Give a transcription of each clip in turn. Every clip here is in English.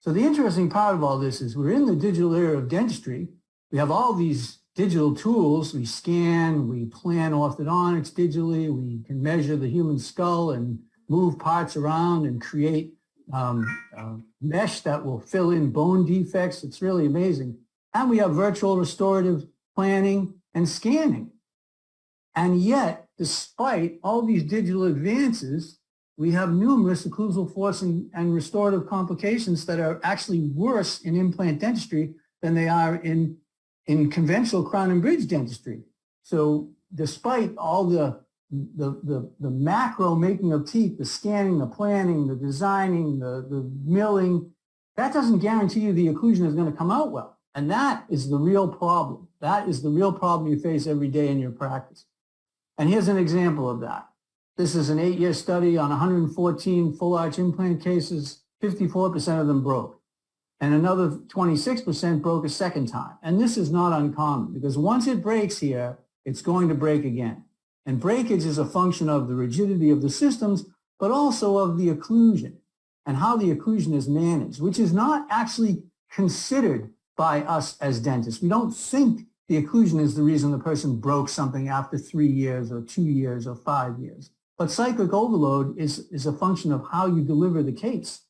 So the interesting part of all this is we're in the digital era of dentistry. We have all these digital tools. We scan, we plan orthodontics digitally, we can measure the human skull and move parts around and create mesh that will fill in bone defects. It's really amazing. And we have virtual restorative planning and scanning. And yet, despite all these digital advances, we have numerous occlusal forcing and restorative complications that are actually worse in implant dentistry than they are in conventional crown and bridge dentistry. So despite all the macro making of teeth, the scanning, the planning, the designing, the milling, that doesn't guarantee you the occlusion is going to come out well. And that is the real problem. That is the real problem you face every day in your practice. And here's an example of that. This is an 8-year study on 114 full arch implant cases. 54% of them broke. And another 26% broke a second time. And this is not uncommon because once it breaks here, it's going to break again. And breakage is a function of the rigidity of the systems, but also of the occlusion and how the occlusion is managed, which is not actually considered by us as dentists. We don't think the occlusion is the reason the person broke something after 3 years or 2 years or 5 years. But cyclic overload is a function of how you deliver the case.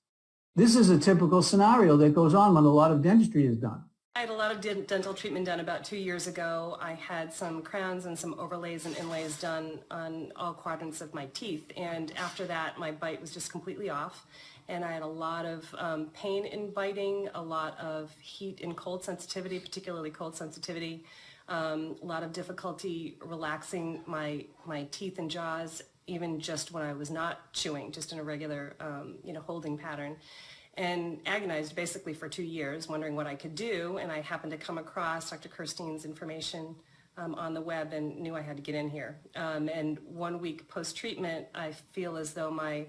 This is a typical scenario that goes on when a lot of dentistry is done. I had a lot of dental treatment done about 2 years ago. I had some crowns and some overlays and inlays done on all quadrants of my teeth. And after that, my bite was just completely off. And I had a lot of pain in biting, a lot of heat and cold sensitivity, particularly cold sensitivity, a lot of difficulty relaxing my teeth and jaws, even just when I was not chewing, just in a regular, holding pattern. And agonized basically for 2 years, wondering what I could do. And I happened to come across Dr. Kirstein's information on the web and knew I had to get in here. And 1 week post-treatment, I feel as though my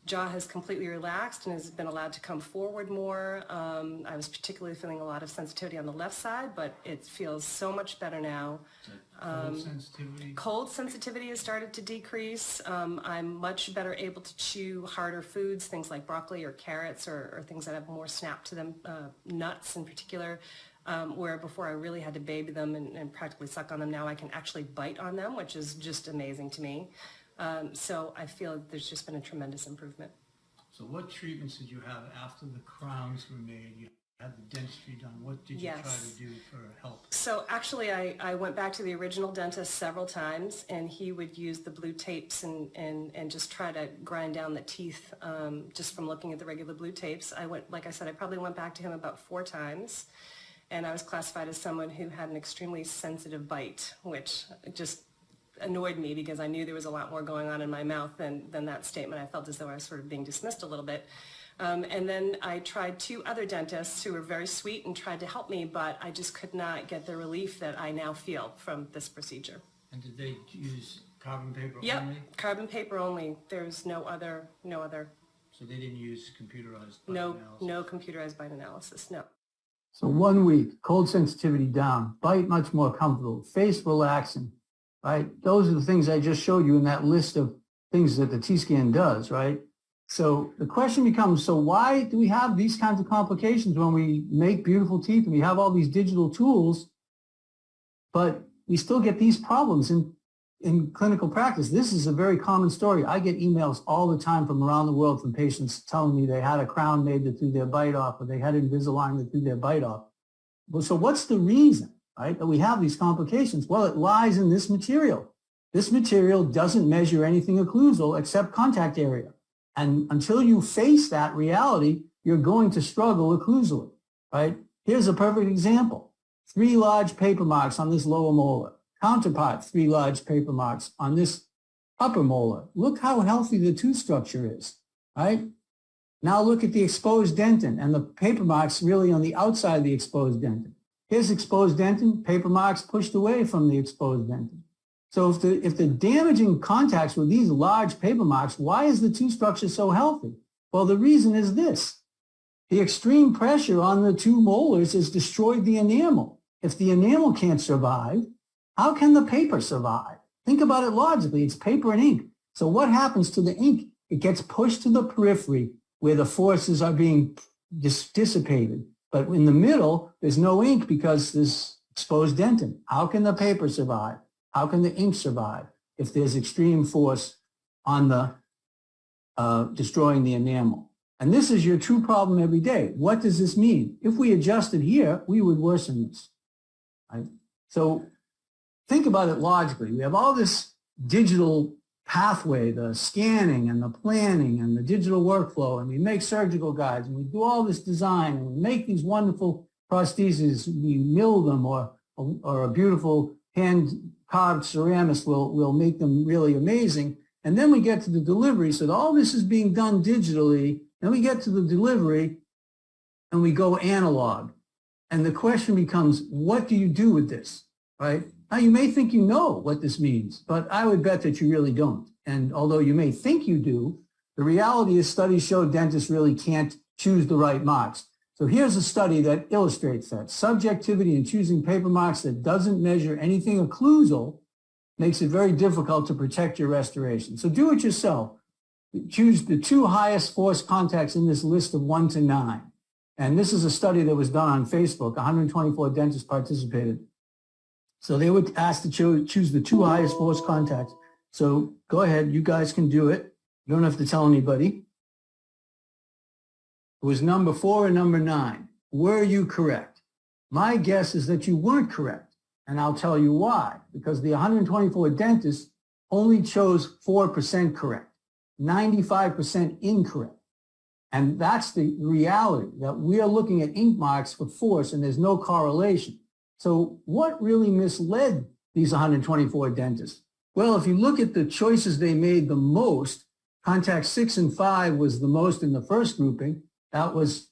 jaw has completely relaxed and has been allowed to come forward more. I was particularly feeling a lot of sensitivity on the left side, but it feels so much better now. Cold sensitivity? Cold sensitivity has started to decrease. I'm much better able to chew harder foods, things like broccoli or carrots or things that have more snap to them, nuts in particular, where before I really had to baby them and practically suck on them. Now I can actually bite on them, which is just amazing to me. So I feel there's just been a tremendous improvement. So what treatments did you have after the crowns were made? You had the dentistry done. What did you try to do for help? So actually I went back to the original dentist several times, and he would use the blue tapes and just try to grind down the teeth just from looking at the regular blue tapes. Like I said, I probably went back to him about 4 times, and I was classified as someone who had an extremely sensitive bite, which just annoyed me because I knew there was a lot more going on in my mouth than that statement. I felt as though I was sort of being dismissed a little bit. And then I tried 2 other dentists who were very sweet and tried to help me, but I just could not get the relief that I now feel from this procedure. And did they use carbon paper Yep, only? carbon paper only. There's no other. So they didn't use computerized bite analysis? No computerized bite analysis, no. So 1 week, cold sensitivity down, bite much more comfortable, face relaxing, right? Those are the things I just showed you in that list of things that the T-scan does, right? So the question becomes, so why do we have these kinds of complications when we make beautiful teeth and we have all these digital tools, but we still get these problems in clinical practice? This is a very common story. I get emails all the time from around the world from patients telling me they had a crown made that threw their bite off, or they had Invisalign that threw their bite off. Well, so what's the reason, right, that we have these complications? Well, it lies in this material. This material doesn't measure anything occlusal except contact area. And until you face that reality, you're going to struggle occlusally, right? Here's a perfect example. 3 large paper marks on this lower molar. Counterpart, 3 large paper marks on this upper molar. Look how healthy the tooth structure is, right? Now look at the exposed dentin and the paper marks really on the outside of the exposed dentin. Here's exposed dentin, paper marks pushed away from the exposed dentin. So if the damaging contacts were these large paper marks, why is the tooth structure so healthy? Well, the reason is this. The extreme pressure on the 2 molars has destroyed the enamel. If the enamel can't survive, how can the paper survive? Think about it logically. It's paper and ink. So what happens to the ink? It gets pushed to the periphery where the forces are being dissipated. But in the middle, there's no ink because there's exposed dentin. How can the paper survive? How can the ink survive if there's extreme force on the destroying the enamel? And this is your true problem every day. What does this mean? If we adjusted here, we would worsen this. Right? So think about it logically. We have all this digital pathway, the scanning and the planning and the digital workflow, and we make surgical guides, and we do all this design, and we make these wonderful prostheses. We mill them, or a beautiful hand-carved ceramist will make them really amazing. And then we get to the delivery. So all this is being done digitally. Then we get to the delivery, and we go analog. And the question becomes, what do you do with this, right? Now, you may think you know what this means, but I would bet that you really don't. And although you may think you do, the reality is studies show dentists really can't choose the right marks. So here's a study that illustrates that. Subjectivity in choosing paper marks that doesn't measure anything occlusal makes it very difficult to protect your restoration. So do it yourself. Choose the 2 highest force contacts in this list of 1 to 9. And this is a study that was done on Facebook. 124 dentists participated. So they were asked to choose the 2 highest force contacts. So go ahead, you guys can do it. You don't have to tell anybody. It was number 4 and number 9. Were you correct? My guess is that you weren't correct. And I'll tell you why. Because the 124 dentists only chose 4% correct, 95% incorrect. And that's the reality, that we are looking at ink marks for force and there's no correlation. So what really misled these 124 dentists? Well, if you look at the choices they made the most, contact 6 and 5 was the most in the first grouping. That was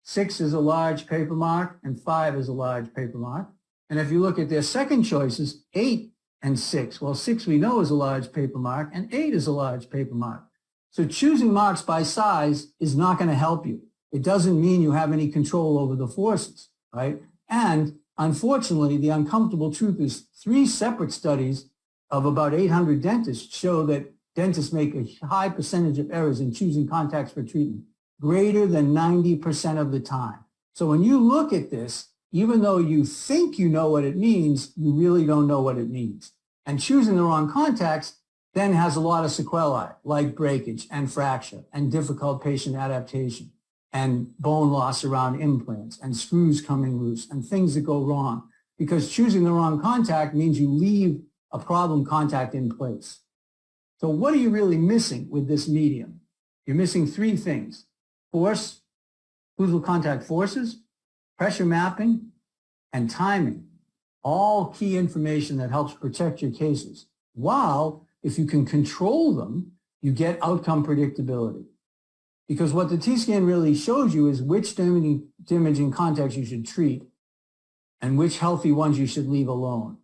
6 is a large paper mark and 5 is a large paper mark. And if you look at their second choices, 8 and 6, well, 6 we know is a large paper mark and 8 is a large paper mark. So choosing marks by size is not going to help you. It doesn't mean you have any control over the forces, right? And unfortunately, the uncomfortable truth is 3 separate studies of about 800 dentists show that dentists make a high percentage of errors in choosing contacts for treatment, greater than 90% of the time. So when you look at this, even though you think you know what it means, you really don't know what it means. And choosing the wrong contacts then has a lot of sequelae, like breakage and fracture and difficult patient adaptation and bone loss around implants and screws coming loose and things that go wrong. Because choosing the wrong contact means you leave a problem contact in place. So what are you really missing with this medium? You're missing 3 things: force, occlusal contact forces, pressure mapping, and timing. All key information that helps protect your cases. While if you can control them, you get outcome predictability. Because what the T-scan really shows you is which damaging contacts you should treat and which healthy ones you should leave alone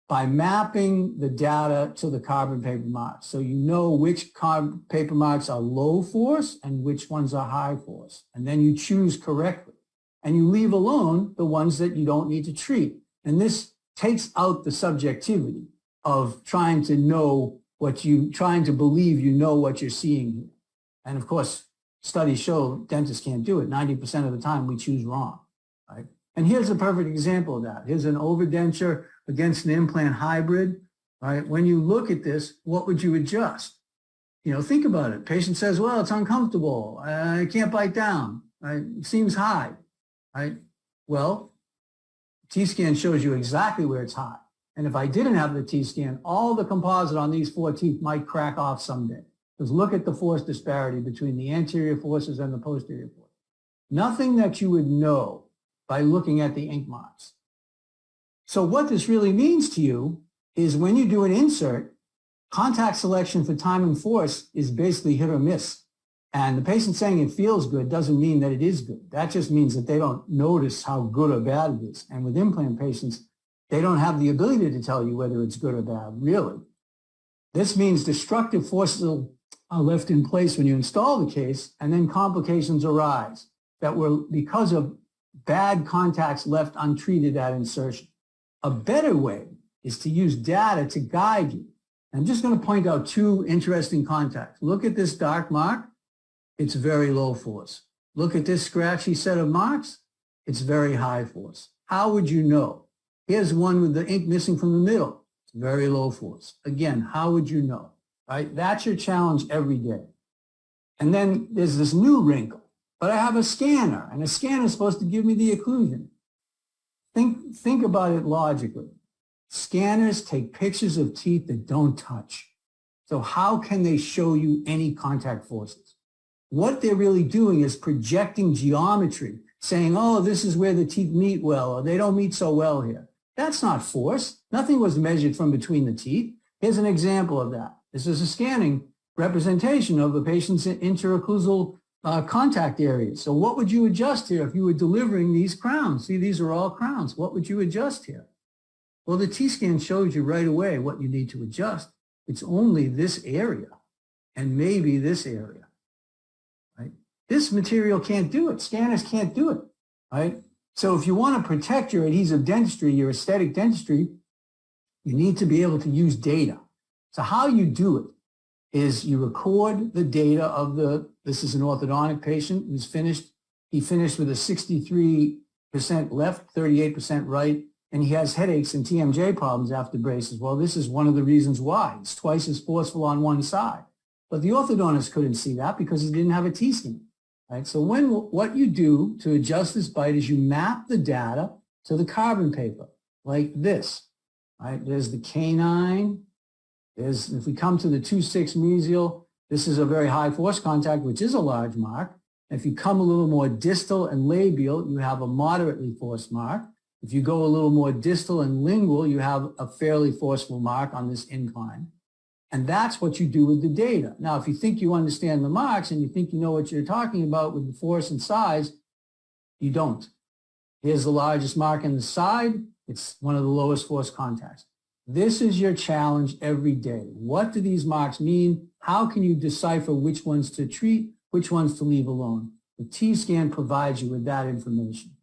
by mapping the data to the carbon paper marks. So you know which carbon paper marks are low force and which ones are high force. And then you choose correctly. And you leave alone the ones that you don't need to treat. And this takes out the subjectivity of trying to know trying to believe you know what you're seeing here. And of course, studies show dentists can't do it. 90% of the time we choose wrong, right? And here's a perfect example of that. Here's an overdenture against an implant hybrid, right? When you look at this, what would you adjust? Think about it. Patient says, well, it's uncomfortable. I can't bite down, right? It seems high, right? Well, T-scan shows you exactly where it's high. And if I didn't have the T-scan, all the composite on these 4 teeth might crack off someday. Because look at the force disparity between the anterior forces and the posterior forces. Nothing that you would know by looking at the ink marks. So what this really means to you is when you do an insert, contact selection for time and force is basically hit or miss. And the patient saying it feels good doesn't mean that it is good. That just means that they don't notice how good or bad it is. And with implant patients, they don't have the ability to tell you whether it's good or bad, really. This means destructive forces are left in place when you install the case, and then complications arise that were because of bad contacts left untreated at insertion. A better way is to use data to guide you. I'm just going to point out 2 interesting contacts. Look at this dark mark. It's very low force. look at this scratchy set of marks. It's very high force. How would you know? Here's one with the ink missing from the middle. It's very low force. Again, how would you know? Right? That's your challenge every day. And then there's this new wrinkle. But I have a scanner, and a scanner is supposed to give me the occlusion. Think about it logically. Scanners take pictures of teeth that don't touch. So how can they show you any contact forces? What they're really doing is projecting geometry, saying, oh, this is where the teeth meet well, or they don't meet so well here. That's not force. Nothing was measured from between the teeth. Here's an example of that. This is a scanning representation of a patient's interocclusal contact areas. So what would you adjust here if you were delivering these crowns? See, these are all crowns. What would you adjust here? Well, the T-scan shows you right away what you need to adjust. It's only this area and maybe this area, right? This material can't do it. Scanners can't do it, right? So if you want to protect your adhesive dentistry, your aesthetic dentistry, you need to be able to use data. So how you do it is you record the data of this is an orthodontic patient who's finished. He finished with a 63% left, 38% right, and he has headaches and TMJ problems after braces. Well, this is one of the reasons why. It's twice as forceful on one side. But the orthodontist couldn't see that because he didn't have a T-scan. Right? So what you do to adjust this bite is you map the data to the carbon paper like this. Right? There's the canine. If we come to the 2-6 mesial, this is a very high force contact, which is a large mark. If you come a little more distal and labial, you have a moderately forced mark. If you go a little more distal and lingual, you have a fairly forceful mark on this incline. And that's what you do with the data. Now, if you think you understand the marks and you think you know what you're talking about with the force and size, you don't. Here's the largest mark in the side. It's one of the lowest force contacts. This is your challenge every day. What do these marks mean? How can you decipher which ones to treat, which ones to leave alone? The T-scan provides you with that information.